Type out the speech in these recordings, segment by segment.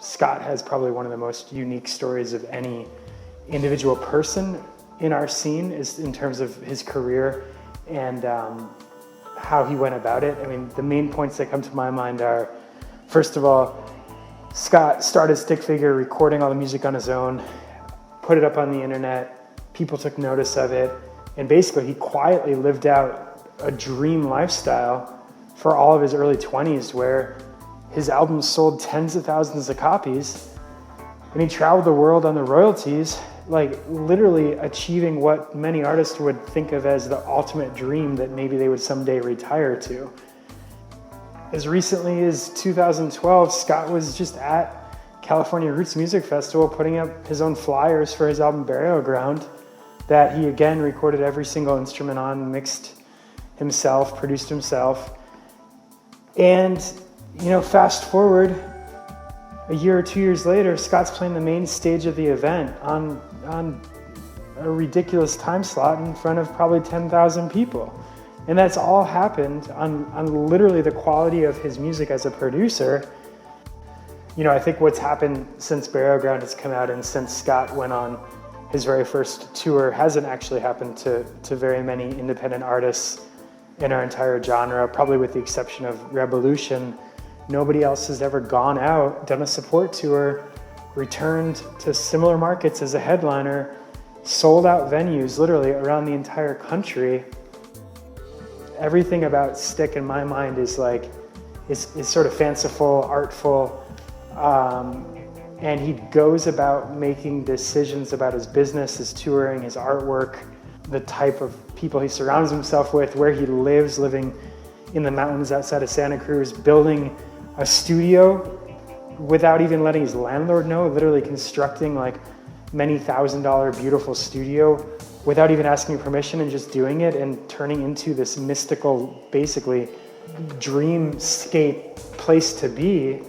Scott has probably one of the most unique stories of any individual person in our scene, is in terms of his career and how he went about it. I mean, the main points that come to my mind are, first of all, Scott started Stick Figure recording all the music on his own, put it up on the internet, people took notice of it, and basically he quietly lived out a dream lifestyle for all of his early 20s, where his albums sold tens of thousands of copies, and he traveled the world on the royalties, like literally achieving what many artists would think of as the ultimate dream that maybe they would someday retire to. As recently as 2012, Scott was just at California Roots Music Festival putting up his own flyers for his album Burial Ground, that he again recorded every single instrument on, mixed himself, produced himself. And you know, fast forward a year or 2 years later, Scott's playing the main stage of the event on a ridiculous time slot in front of probably 10,000 people. And that's all happened on literally the quality of his music as a producer. You know, I think what's happened since Burial Ground has come out and since Scott went on his very first tour hasn't actually happened to very many independent artists in our entire genre, probably with the exception of Revolution. Nobody else has ever gone out, done a support tour, returned to similar markets as a headliner, sold out venues literally around the entire country. Everything about Stick in my mind is like, is sort of fanciful, artful, and he goes about making decisions about his business, his touring, his artwork, the type of people he surrounds himself with, where he lives, living in the mountains outside of Santa Cruz, building a studio without even letting his landlord know, literally constructing like many $1,000 beautiful studio without even asking permission, and just doing it and turning into this mystical, basically dreamscape place to be.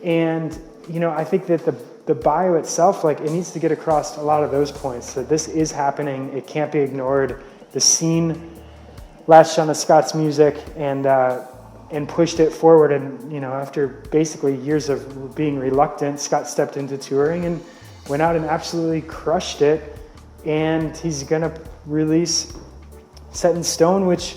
And you know, I think that the bio itself, like, it needs to get across a lot of those points, that this is happening, it can't be ignored. The scene latched onto Scott's music and pushed it forward. And you know, after basically years of being reluctant, Scott stepped into touring and went out and absolutely crushed it. And he's gonna release Set in Stone, which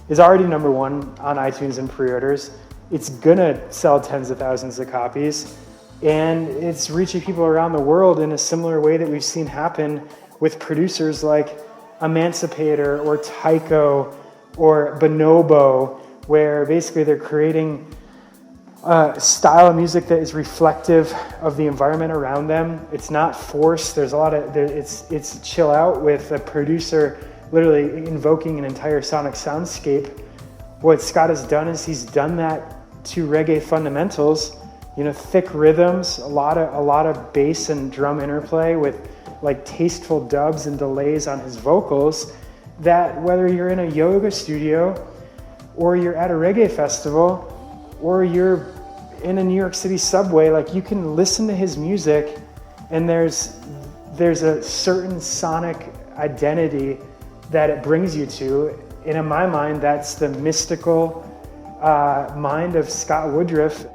is already #1 on iTunes and pre-orders. It's gonna sell tens of thousands of copies, and it's reaching people around the world in a similar way that we've seen happen with producers like Emancipator or Tycho or Bonobo, where basically they're creating a style of music that is reflective of the environment around them. It's not forced. There's a lot of, it's chill out, with a producer literally invoking an entire sonic soundscape. What Scott has done is he's done that to reggae fundamentals, you know, thick rhythms, a lot of bass and drum interplay with like tasteful dubs and delays on his vocals, that whether you're in a yoga studio or you're at a reggae festival or you're in a New York City subway, like, you can listen to his music and there's a certain sonic identity that it brings you to. And in my mind, that's the mystical mind of Scott Woodruff.